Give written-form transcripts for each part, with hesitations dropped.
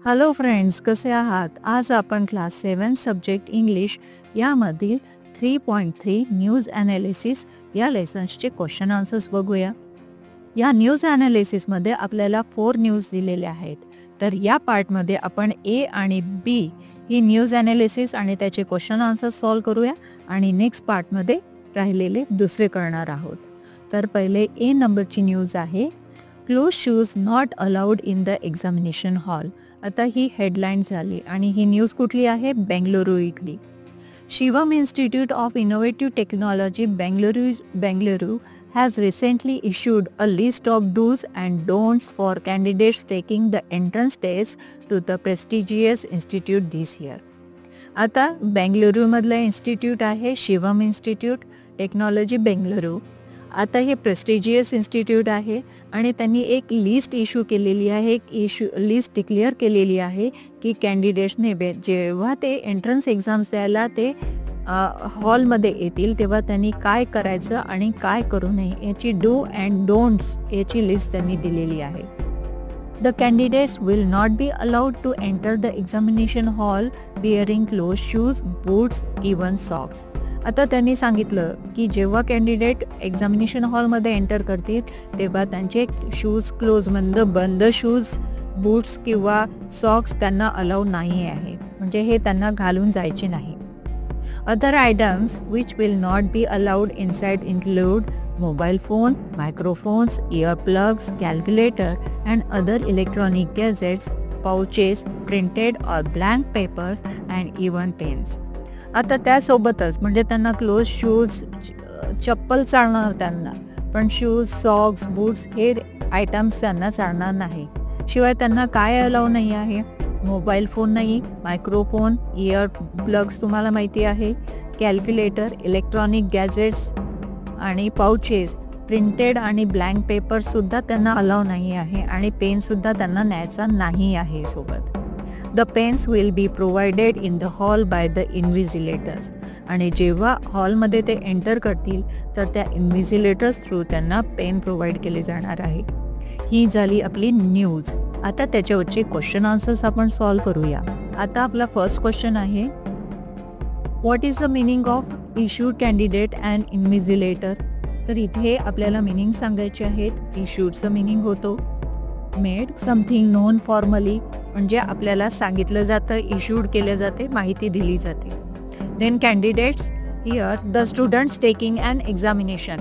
Hello friends, कसे आहात? आज आपण क्लास 7 सब्जेक्ट इंग्लिश यामधील 3.3 न्यूज ॲनालिसिस या लेसन्सचे क्वेश्चन आन्सर्स बघूया. या न्यूज ॲनालिसिसमध्ये आपल्याला 4 न्यूज दिलेले आहेत. तर या पार्टमध्ये आपण ए आणि बी ही न्यूज ॲनालिसिस आणि त्याचे क्वेश्चन आन्सर्स सॉल्व करूया आणि नेक्स्ट पार्टमध्ये राहिलेले दुसरे करणार आहोत. तर पहिले ए नंबरची न्यूज आहे, close shoes not allowed in the examination hall. आता ही हेडलाईन झाली आणि ही न्यूज कुठली आहे? बेंगलुरू इथली. Shivam institute of innovative technology Bengaluru has recently issued a list of do's and don'ts for candidates taking the entrance test to the prestigious institute this year. आता बेंगलुरूमधलं institute आहे Shivam institute technology Bengaluru. आता हे प्रेस्टिजियस इन्स्टिट्यूट आहे आणि त्यांनी एक लिस्ट इश्यू केलेली आहे, लिस्ट डिक्लेअर केलेली आहे की कॅन्डिडेट्सने जेव्हा ते एंट्रन्स एक्झाम्स द्यायला ते हॉलमध्ये येतील तेव्हा त्यांनी काय करायचं आणि काय करू नये याची डू अँड डोंट्स याची लिस्ट त्यांनी दिलेली आहे. The candidates will not be allowed to enter the examination hall bearing close shoes, boots, even socks. आता त्यांनी सांगितलं की जेव्हा कॅन्डिडेट एक्झामिनेशन हॉलमध्ये एंटर करतील तेव्हा त्यांचे शूज बंद शूज, बूट्स किंवा सॉक्स त्यांना अलाउ नाही आहेत, म्हणजे हे त्यांना घालून जायचे नाही. Other items which will not be allowed inside include mobile phone, microphones, earplugs, calculator and other electronic gadgets, pouches, printed or blank papers and even pens. आता त्यासोबतच म्हणजे त्यांना क्लोज शूज, चप्पल चालणार त्यांना, पण शूज, सॉक्स, बूट्स हे items त्यांना चालणार नाही. शिवाय त्यांना काय अलाउ नाही आहे? मोबाईल फोन नाही, मायक्रोफोन, इयर प्लग्स तुम्हाला माहिती आहे, कॅल्क्युलेटर, इलेक्ट्रॉनिक गॅजेट्स आणि पाउचेस, प्रिंटेड आणि ब्लँक पेपरसुद्धा त्यांना अलाव नाही आहे आणि पेनसुद्धा त्यांना न्यायचा नाही आहे सोबत. The pens will be provided in the hall by the invigilators. आणि जेव्हा हॉलमध्ये ते एंटर करतील तर त्या इन्व्हिजिलेटर्स थ्रू त्यांना पेन प्रोव्हाइड केले जाणार आहे. ही झाली आपली न्यूज. आता त्याच्यावरचे क्वेश्चन आन्सर्स आपण सॉल्व करूया. आता आपला फर्स्ट क्वेश्चन आहे, what is the meaning of issued candidate and invigilator. तर इथे आपल्याला मिनिंग सांगायचे आहेत. इश्यूडचं मिनिंग होतो मेड समथिंग नोन फॉर्मली, म्हणजे आपल्याला सांगितलं जातं, इश्यूड केलं जाते, माहिती दिली जाते. Then candidates here the students taking an examination,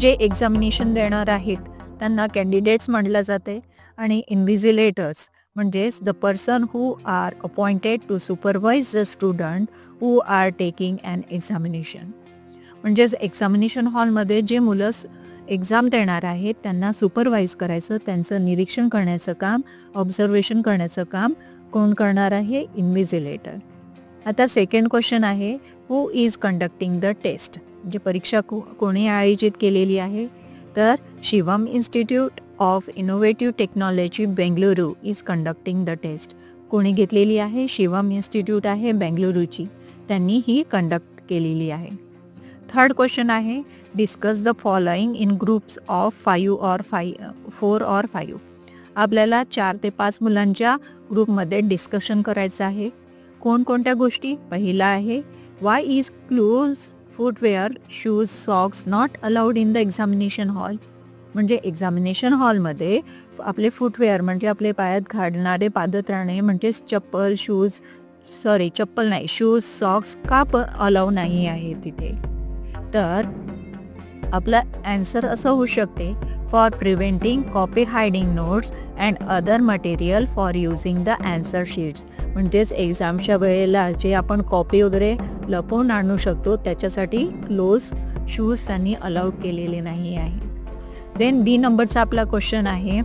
जे एक्झामिनेशन देणार आहेत त्यांना कॅन्डिडेट्स म्हटलं जाते. आणि इन्व्हिजिलेटर्स म्हणजेच the person who are appointed to supervise the student who are taking an examination. म्हणजेच एक्झामिनेशन हॉलमध्ये जे मुलं एक्झाम देणार आहेत त्यांना सुपरवाइज करायचं, त्यांचं निरीक्षण करण्याचं काम, ऑब्झर्वेशन करण्याचं काम कोण करणार आहे? इन्व्हिजिलेटर. आता सेकंड क्वेश्चन आहे, who is conducting the test, म्हणजे परीक्षा कोणी आयोजित केलेली आहे? तर Shivam institute of innovative technology Bengaluru is conducting the test. कोणी घेतलेली आहे? शिवम इन्स्टिट्यूट आहे बेंगलुरूची, त्यांनी ही कंडक्ट केलेली आहे. थर्ड क्वेश्चन आहे, discuss the following in groups of 4 or 5. आपल्याला 4 ते 5 मुलांच्या ग्रुपमध्ये डिस्कशन करायचं आहे. कोणकोणत्या गोष्टी? पहिला आहे, Y is close footwear, shoes, socks not allowed in the examination hall. म्हणजे एक्झामिनेशन हॉलमध्ये आपले फुटवेअर म्हणजे आपले पायात घालणारे पादत्राणे म्हणजे शूज, सॉक्स का अलाउ नाही आहे तिथे? तर आपला ॲन्सर असं होऊ शकते, for preventing copy hiding notes and other material for using the answer sheets. म्हणजेच एक्झामच्या वेळेला जे आपण कॉपी वगैरे लपवून आणू शकतो त्याच्यासाठी क्लोज शूज त्यांनी अलाउ केलेले नाही आहे. देन बी नंबरचा आपला क्वेश्चन आहे,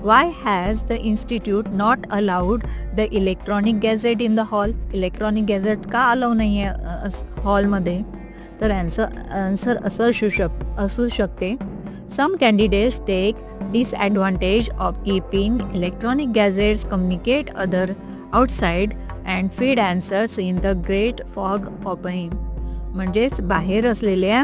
why has the institute not allowed the electronic gadget in the hall. Electronic gadget का अलाउ नाही आहे हॉलमध्ये? तर आन्सर असं असू शकते, some candidates take disadvantage of keeping electronic gadgets, communicate other outside and feed answers in the great fog opening. म्हणजेच बाहेर असलेल्या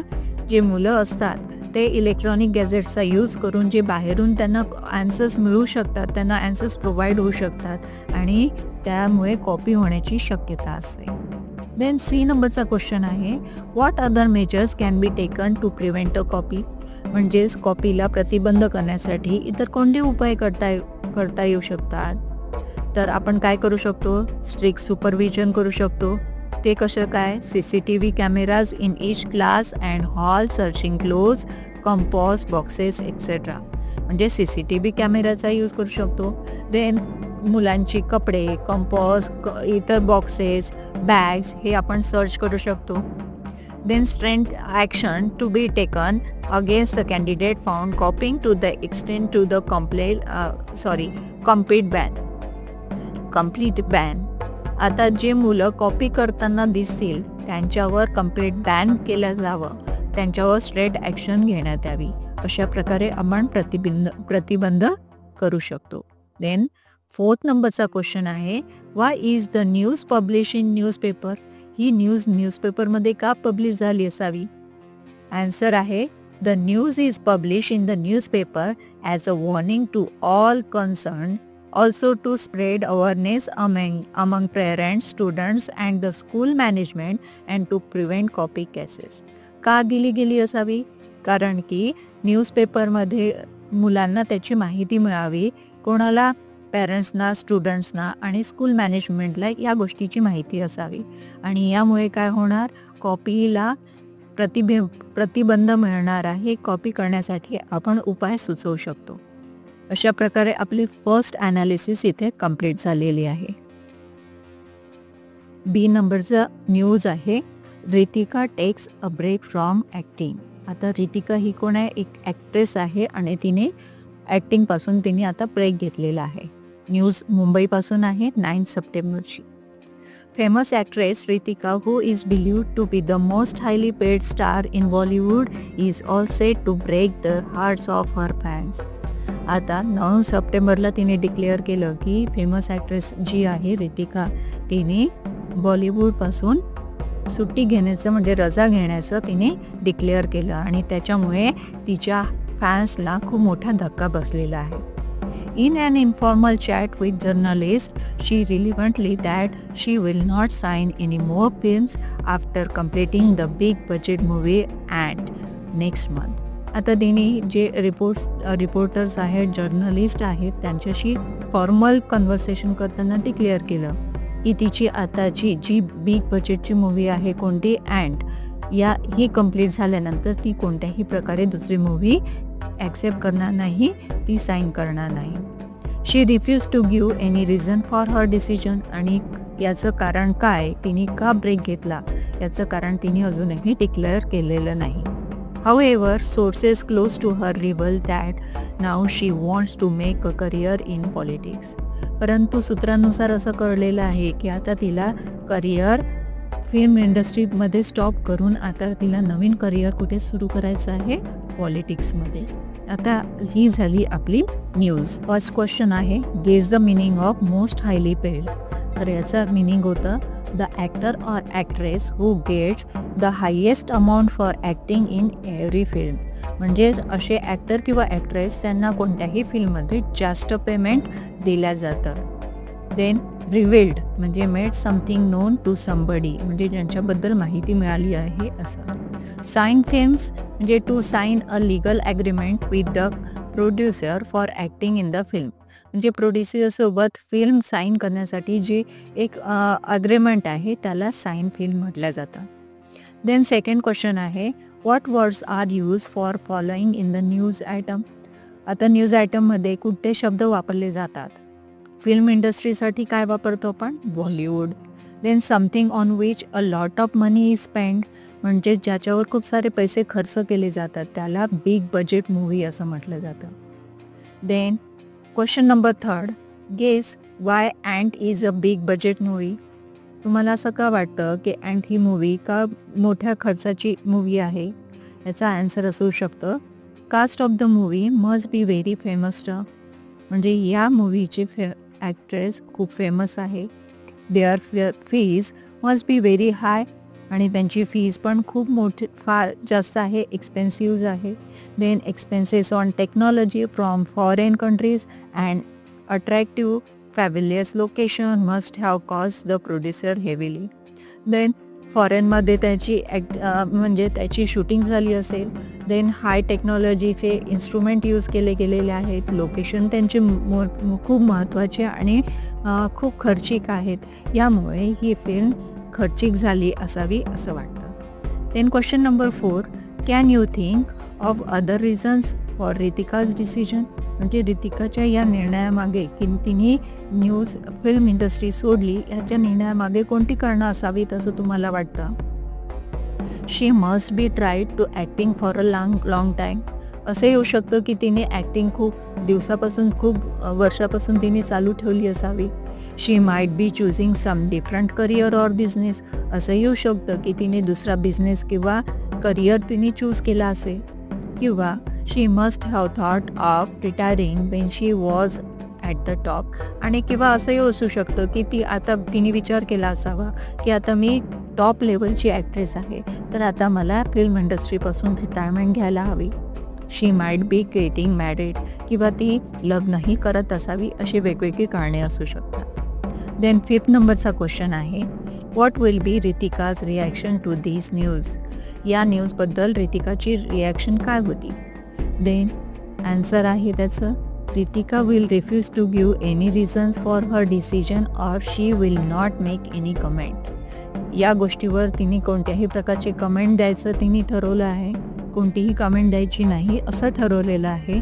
जे मुलं असतात ते इलेक्ट्रॉनिक गॅजेट्सचा यूज करून जे बाहेरून त्यांना आन्सर्स मिळू शकतात, त्यांना आन्सर्स प्रोव्हाइड होऊ शकतात आणि त्यामुळे कॉपी होण्याची शक्यता असते. देन सी नंबरचा क्वेश्चन आहे, what other measures can be taken to prevent a copy? म्हणजेच कॉपीला प्रतिबंध करण्यासाठी इतर कोणते उपाय करता येऊ शकतात? तर आपण काय करू शकतो? स्ट्रिक्ट सुपरविजन करू शकतो. ते कसं काय? CCTV cameras in each class and hall, searching close, compass boxes etcetera. म्हणजे CCTV कॅमेराचा यूज करू शकतो. देन मुलांची कपडे, कंपॉस, इतर बॉक्सेस, बॅग्स हे आपण सर्च करू शकतो. Then strength action to be taken against the candidate found copying to the extend to the complete ban. आता जे मुलं कॉपी करताना दिसतील त्यांच्यावर कम्प्लीट बॅन केलं जावं, त्यांच्यावर स्ट्रेट ॲक्शन घेण्यात यावी. अशा प्रकारे आपण प्रतिबंध करू शकतो. देन 4th नंबरचा क्वेश्चन आहे, why is the news publish in newspaper? ही न्यूजपेपरमध्ये का पब्लिश झाली असावी? आन्सर आहे, the news is publish in the newspaper as a warning to all concern, also to spread awareness among parents, students and the school management and to prevent copy cases. का दिली गेली असावी? कारण की न्यूजपेपरमध्ये मुलांना त्याची माहिती मिळावी. कोणाला? पॅरेंट्सना, स्टुडंट्सना आणि स्कूल मॅनेजमेंटला या गोष्टीची माहिती असावी. आणि यामुळे काय होणार? कॉपीला प्रतिबंध मिळणार आहे. कॉपी करण्यासाठी आपण उपाय सुचवू शकतो. अशा प्रकारे आपली फर्स्ट ॲनालिसिस इथे कंप्लीट झालेली आहे. बी नंबरचा न्यूज आहे, Ritika takes a break from acting. आता रितिका ही कोण आहे? एक ॲक्ट्रेस आहे आणि तिने ॲक्टिंगपासून तिने आता ब्रेक घेतलेला आहे. न्यूज मुंबईपासून आहे, 9 सप्टेंबरची. Famous actress Ritika, who is believed to be the most highly paid star in Bollywood, is all set to break the hearts of her fans. आता 9 सप्टेंबरला तिने डिक्लेअर केलं की फेमस ॲक्ट्रेस जी आहे रितिका, तिने बॉलिवूडपासून सुट्टी घेण्याचं म्हणजे रजा घेण्याचं तिने डिक्लेअर केलं आणि त्याच्यामुळे तिच्या फॅन्सला खूप मोठा धक्का बसलेला आहे. In an informal chat with journalist, she relevantly that she will not sign any more films after completing the big budget movie and next month. आता तिने जे रिपोर्टर्स आहेत, जर्नलिस्ट आहेत, त्यांच्याशी फॉर्मल कन्व्हर्सेशन करताना डिक्लेअर केलं की तिची आताची जी बिग बजेटची मूवी आहे कोणती अँड ही कंप्लीट झाल्यानंतर ती कोणत्याही प्रकारे दुसरी मूवी ॲक्सेप्ट करणार नाही, ती साईन करणार नाही. She refuse to give any reason for her decision. आणि याचं कारण काय, तिने का ब्रेक घेतला याचं कारण तिने अजूनही डिक्लेअर केलेलं नाही. However, sources close to her reveal that now she wants to make a career in politics. परंतु सूत्रांनुसार असं कळलेलं आहे की आता तिला करिअर फिल्म इंडस्ट्रीमध्ये स्टॉप करून आता तिला नवीन करिअर कुठे सुरू करायचं आहे? पॉलिटिक्समध्ये. आता ही झाली आपली न्यूज. फर्स्ट क्वेश्चन आहे, guess the meaning of most highly paid. तर याचा मिनिंग होतं, the actor or actress who gets the highest amount for acting in every film. म्हणजे असे ॲक्टर किंवा ॲक्ट्रेस त्यांना कोणत्याही फिल्ममध्ये जास्त पेमेंट दिल्या जातं. देन रिव्हील्ड म्हणजे made something known to somebody, म्हणजे ज्यांच्याबद्दल माहिती मिळाली आहे असं. साइन फिल्म्स म्हणजे to sign a legal agreement with the producer for acting in the film. म्हणजे प्रोड्युसरसोबत फिल्म साईन करण्यासाठी जी एक अग्रीमेंट आहे त्याला साईन फिल्म म्हटलं जातं. देन सेकंड क्वेश्चन आहे, what words are use for following in the news item. आता न्यूज आयटममध्ये कुठले शब्द वापरले जातात? फिल्म इंडस्ट्रीसाठी काय वापरतो आपण? Bollywood. Then something on which a lot of money is spend, म्हणजे ज्याच्यावर खूप सारे पैसे खर्च केले जातात त्याला बिग बजेट मूवी असं म्हटलं जातं. Then question number 3, guess why ant is a big budget movie. तुम्हाला असं का वाटतं की अँट ही मूवी का मोठ्या खर्चाची मूवी आहे? याचा आन्सर असू शकतं, cast of the movie must be very famous. म्हणजे या मूवीचे ॲक्ट्रेस खूप फेमस आहे. Their fees must be very high. आणि त्यांची फीज पण खूप मोठी फार जास्त आहे, एक्सपेन्सिव्ह आहे. Then expenses on technology from foreign countries and attractive fabulous location must have cost the producer heavily. Then फॉरेनमध्ये त्याची म्हणजे त्याची शूटिंग झाली असेल. देन हाय टेक्नॉलॉजीचे इन्स्ट्रुमेंट यूज केले गेलेले आहेत. लोकेशन त्यांचे खूप महत्त्वाचे आणि खूप खर्चिक आहेत. यामुळे ही फिल्म खर्चिक झाली असावी असं वाटतं. Then question number 4, can you think of other reasons for Ritika's decision? म्हणजे रितिकाच्या या निर्णयामागे की तिने फिल्म इंडस्ट्री सोडली याच्या निर्णयामागे कोणती कारणं असावीत असं तुम्हाला वाटतं? She must be tried to acting for a long time. असं येऊ शकतं की तिने ॲक्टिंग खूप वर्षापासून तिने चालू ठेवली असावी. She might be choosing some different career or business. असं येऊ शकतं की तिने दुसरा बिझनेस किंवा करिअर तिने चूज केला असेल. किंवा she must have thought of retiring when she was at the top. आणि किंवा असंही असू शकतं की तिने विचार केला असावा की आता मी टॉप लेवलची ॲक्ट्रेस आहे, तर आता मला फिल्म इंडस्ट्रीपासून रिटायरमेंट घ्यायला हवी. शी माइट बी गेटिंग मॅरिड. किंवा ती लग्नही करत असावी. अशी वेगवेगळी कारणे असू शकतात. देन 5th नंबरचा क्वेश्चन आहे, what will be Ritika's reaction to this news? या न्यूजबद्दल रितिकाची रिॲक्शन काय होती? देन आन्सर आहे त्याचं, Ritika will refuse to give any reasons for her decision or she will not make any comment. या गोष्टीवर तिने कोणत्याही प्रकारचे कमेंट द्यायचं तिने ठरवलं आहे. कोणतीही कमेंट द्यायची नाही असं ठरवलेलं आहे.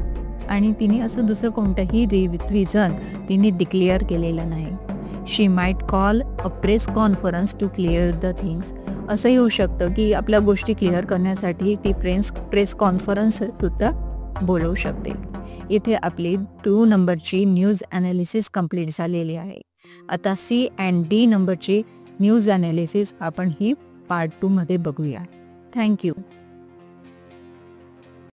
आणि तिने असं दुसरं कोणतंही रिझन तिने डिक्लेअर केलेलं नाही. She might call a press conference to clear the things. असं येऊ शकतं की आपल्या गोष्टी क्लिअर करण्यासाठी ती प्रेस कॉन्फरन्ससुद्धा बोलवू शकते. इथे आपली 2 नंबरची न्यूज ॲनालिसिस कंप्लीट झालेली आहे. आता C अँड D नंबरची न्यूज ॲनालिसिस आपण ही पार्ट 2 मध्ये बघूया. थँक्यू.